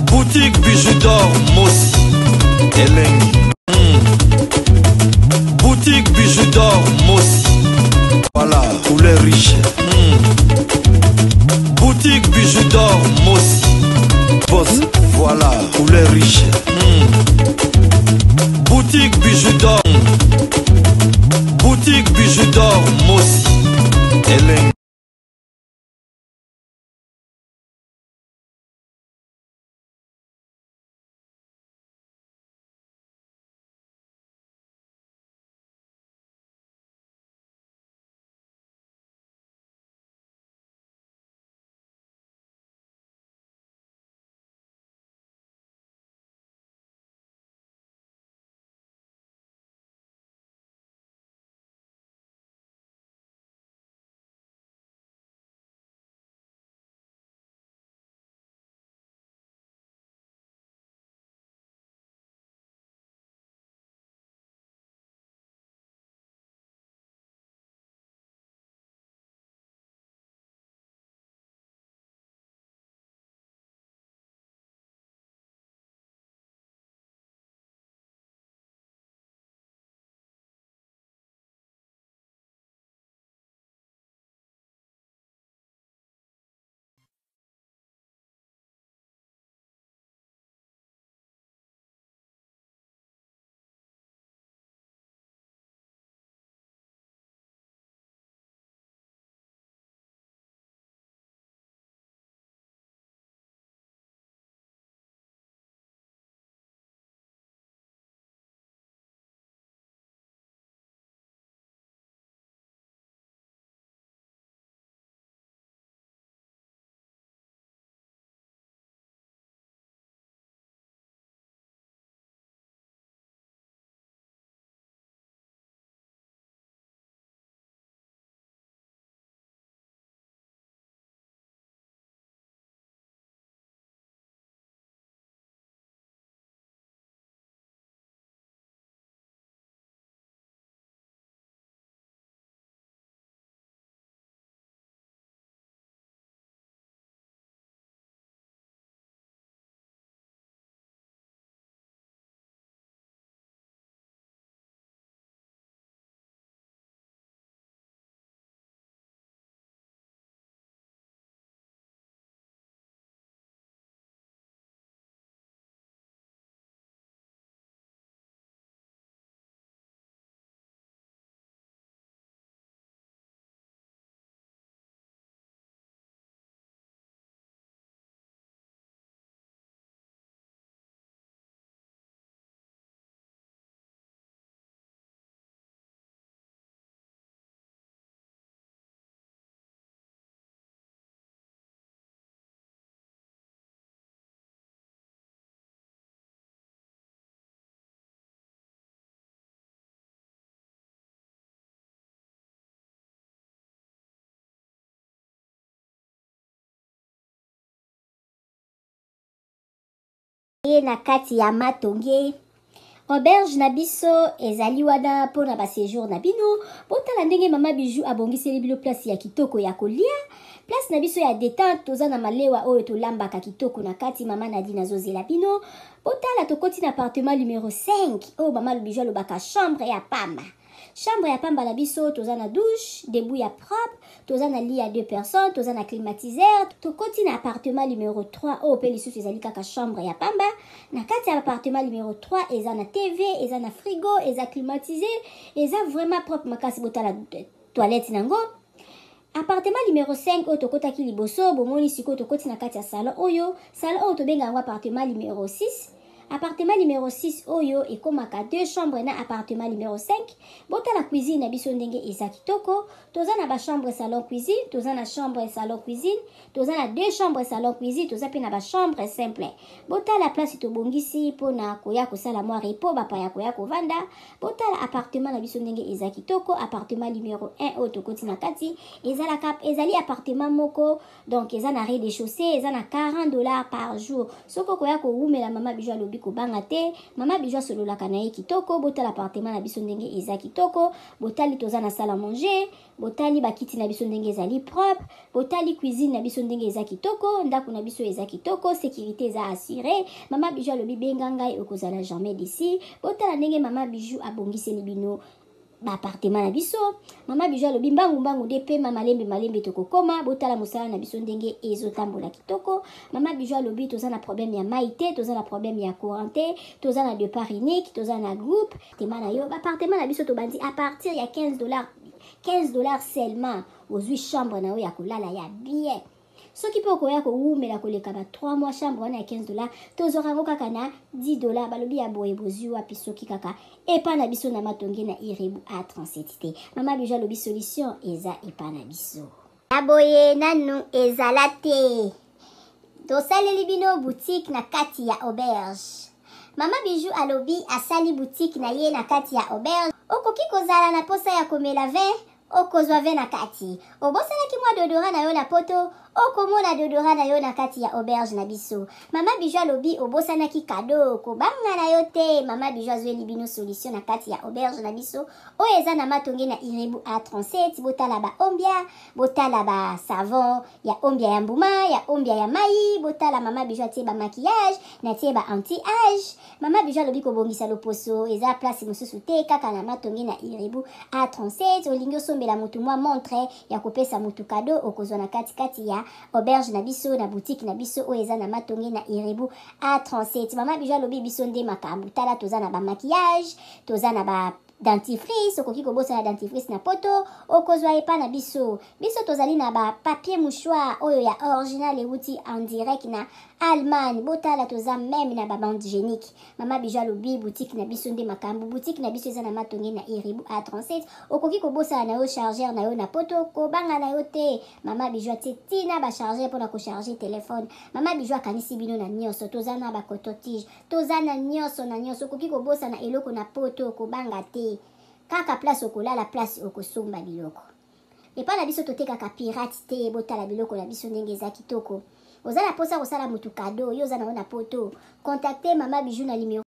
Boutique bijoux d'or Mossi Elengi. Boutique bijoux d'or Mossi. Voilà, couleur riche. Boutique bijoux d'or Mossi. Boss, voilà, couleur riche. Boutique bijoux d'or. Boutique bijoux d'or Mossi Elengi. Na kati ya matonge auberge na biso ezali wana pona ba séjour na bino botala ndenge mama bijou abongiseli bilo place ya kitoko ya kolia place na biso ya détente toza na malewa oyo tolambaka kitoko na kati mama Nadine azozela bino botala tokoti na appartement numéro 5 oyo mama bijou alobaka chambre ya pamba. Chambre ya pamba na biso toza na douche, debout ya propre, toza na lit à 2 personnes, toza na climatiseur, tokoti na appartement numéro 3 oyo pe lisusu ezali kaka chambre ya pamba. Na kati ya appartement numéro 3 eza na TV, eza na frigo, eza climatisé, eza vraiment propre makasi botala toilette nango. Appartement numéro 5 oyo tokotaki liboso bomoni sikoyo tokoti na kati ya salon oyo tobenga yango appartement numéro 6. Appartement numéro 6 oyo ekomaka 2 chambres na appartement numéro 5. Botala cuisine na biso ndenge eza kitoko. Toza na ba chambre salon cuisine, toza na chambre salon cuisine, toza na 2 chambres salon cuisine, toza pe na ba chambre simple. Botala place tobongisi pona koya kosala mwa repo bapa ya koya kovanda. Botala appartement na biso ndenge eza kitoko. Appartement numéro 1 oyo tokoti na kati ezali appartement moko donc eza na rez-de-chaussée, eza na $40 par jour. Soko koya ko wumela mama bijou lobi kobanga te mama bijou asololaka na ye kitoko botala appartement na biso ndenge eza kitoko botali toza na salle à manger botali bakiti na biso ndenge ezali propre botali cuisine na biso ndenge eza kitoko ndako na biso eza kitoko sécurité eza assurée mama bijou alobi benga ngai okozala jamais d'ici botala ndenge mama bijou abongiseli bino appartement na biso mama bijou alobi mbangu de pe malembe tokokoma botala mosala na biso ndenge ezotambola kitoko mama bijou alobi toza na problème ya mai te toza na problème ya courant te toza na départ unique toza na groupe tema na yo appartement na biso tobandi à partir ya 15 dollars seulement ozwi chambre na yo ya kolala ya bien soki mpe okoya kowumela koleka ba 3 mois chambre wana ya 15 dollars tozwaka yango kaka na 10 dollars balobi ya boye bozwi wapi soki kaka epa na biso na matonge na irebu a37 te mama bijou alobi solution eza epa na biso ya boye nanu ezala te tosaleli bino boutique na kati ya auberge mama bijou alobi asali boutique na ye na kati ya auberge okoki kozala na posa ya komela vin okozwa vin na kati obosalaki mwa deodorant na yo na poto okomona deodorant na yo na kati ya auberge na biso mama bijou alobi obosanaki kado kobanga na yo te mama bijou azweli bino solution na kati ya auberge na biso oyo eza na matonge na irebu a37 botala ba ombia botala ba savon ya ombia ya mbuma ya ombia ya mai botala mama bijou atie ba maquillage na tie ba anti-age mama bijou alobi kobongisa loposo eza place mosusu te kaka na matonge na irebu a37 olingi osombela mutu mwa montre ya kopesa mutu kado okozwa na kati ya auberge na biso na boutique na biso oyo eza na matonge na irebu a37 mama bijou alobi biso nde makambo tala toza na ba maquillage toza na ba dentifrice okoki kobosana dentifrice na poto okozwa epa na biso tozali na ba papier mouchoir oyo ya original euti en direct na Allemagne botala toza même na ba bande hygiénique mama bijou alobi boutique na biso nde makambo boutique na biso eza na matonge na irebu a37 okoki kobosana na yo chargeur na yo na poto kobanga na yo te mama bijou atie tina ba chargeur mpona kocharge telefone mama bijou akanisi bino na nyonso toza na bacototige toza na nyonso okoki kobosana eloko na poto kobanga te kaka place okolala place okosomba biloko epa na biso totekaka pirate te botala biloko na biso ndenge eza kitoko oza na posa kosala mutu kado yo oza na yo na poto contacte mama bijou na numéro